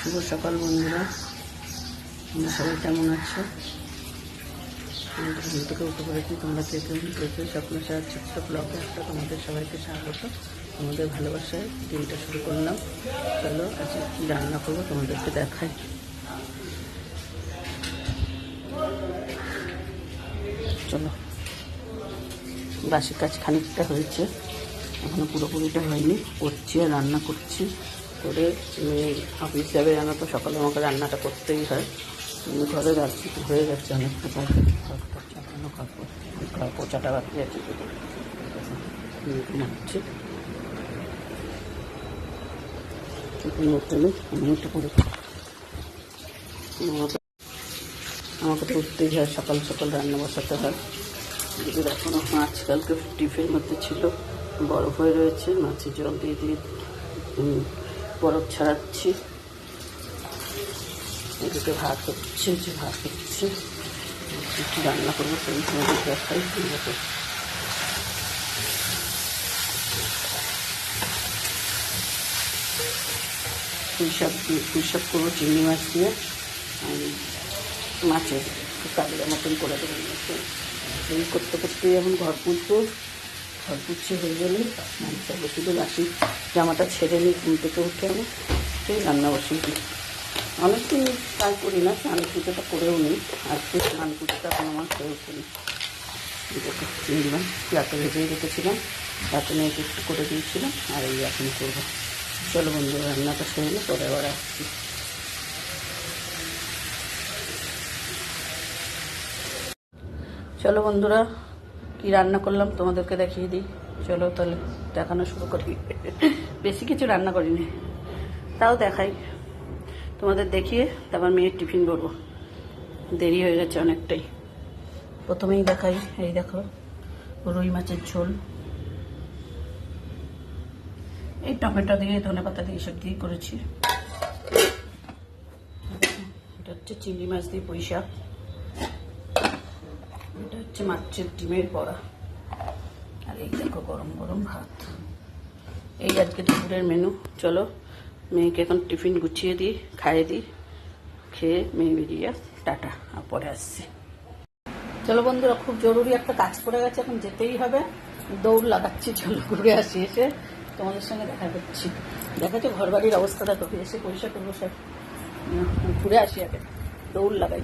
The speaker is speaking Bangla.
শুভ সকাল বন্ধুরা, তোমরা সবাই কেমন আছো? ঘুম থেকে উঠে পড়েছি। তোমরা কে কেমন করেছো? সকলের সাথে ছোট্ট ব্লগে একটা তোমাদের সবাইকে স্বাগত। তোমাদের ভালোবাসায় দিনটা শুরু করলাম। চলো আজকে কী রান্না করবো তোমাদেরকে দেখাই। চলো, বাসি কাজ খানিকটা হয়েছে, এখনো পুরোপুরিটা হয়নি। করছি আর রান্না করছি করে অফিস যাবে জানো তো, সকালে আমাকে রান্নাটা করতেই হয়। ঘরে যাচ্ছি, হয়ে যাচ্ছে অনেকটা কাজ, চাপানো কাপড় পোচাটা বাকি আছে, ঘুমাচ্ছি। হোটেলে আমি একটু করে আমাকে তো উঠতেই হয়, সকাল সকাল রান্না বসাতে হয়। যদি এখনও মাছ কালকে টিফিনের মধ্যে ছিল, বরফ হয়ে রয়েছে, মাছের জল দিয়ে দিয়ে বরফ ছাড়াচ্ছি। এদিকে ভাত হচ্ছে, রান্না করবো সেই সময় দেখাই। পুঁইশাক করবো চিংড়ি মাছ দিয়ে, মাছের কালিয়া মতন করে দেবেন। এই করতে করতে এখন ঘর পুড়ছে হয়ে গেলে শুধু বাসি জামাটা ছেড়ে নিই। ঘুম থেকে উঠে আমি সেই রান্না বসিয়ে দিই। অনেকদিন ট্রাই করি না, স্নান পুজোটা করেও নিই। আজকে স্নান পুজোটা এখন আমার হয়েও করি। চিংড়ি মাছ রাতে ভেজেই রেখেছিলাম, রাতে মেয়েকে একটু করে দিয়েছিলাম, আর এই এখন করবো। চলো বন্ধু, রান্নাটা সেরে পরে আবার আসছি। চলো বন্ধুরা, কি রান্না করলাম তোমাদেরকে দেখিয়ে দিই। চলো তাহলে দেখানো শুরু করি। বেশি কিছু রান্না করিনি, তাও দেখাই তোমাদের দেখিয়ে। তারপর মেয়ের টিফিন করবো, দেরি হয়ে গেছে অনেকটাই। প্রথমেই দেখাই, এই দেখো রুই মাছের ঝোল, এই টমেটো দিয়ে ধনেপাতা দিয়ে সব দিয়ে করেছি। এটা হচ্ছে চিংড়ি মাছ দিয়ে পুঁইশাক, এটা হচ্ছে মাছের ডিমের বড়া, আর এই দেখো গরম গরম ভাত। এই আজকে দুপুরের মেনু। চলো মেয়েকে এখন টিফিন গুছিয়ে দিই, খাইয়ে দিই, খেয়ে মেয়ে বেরিয়ে টাটা, আর পরে আসছি। চলো বন্ধুরা, খুব জরুরি একটা কাজ পড়ে গেছে, এখন যেতেই হবে। দৌড় লাগাচ্ছি, চলো ঘুরে আসি, এসে তোমাদের সঙ্গে দেখা করছি। দেখাচ্ছ ঘর বাড়ির অবস্থা দেখো, এসে পরিষ্কার করবো সব, ঘুরে আসি আগে, দৌড় লাগাই।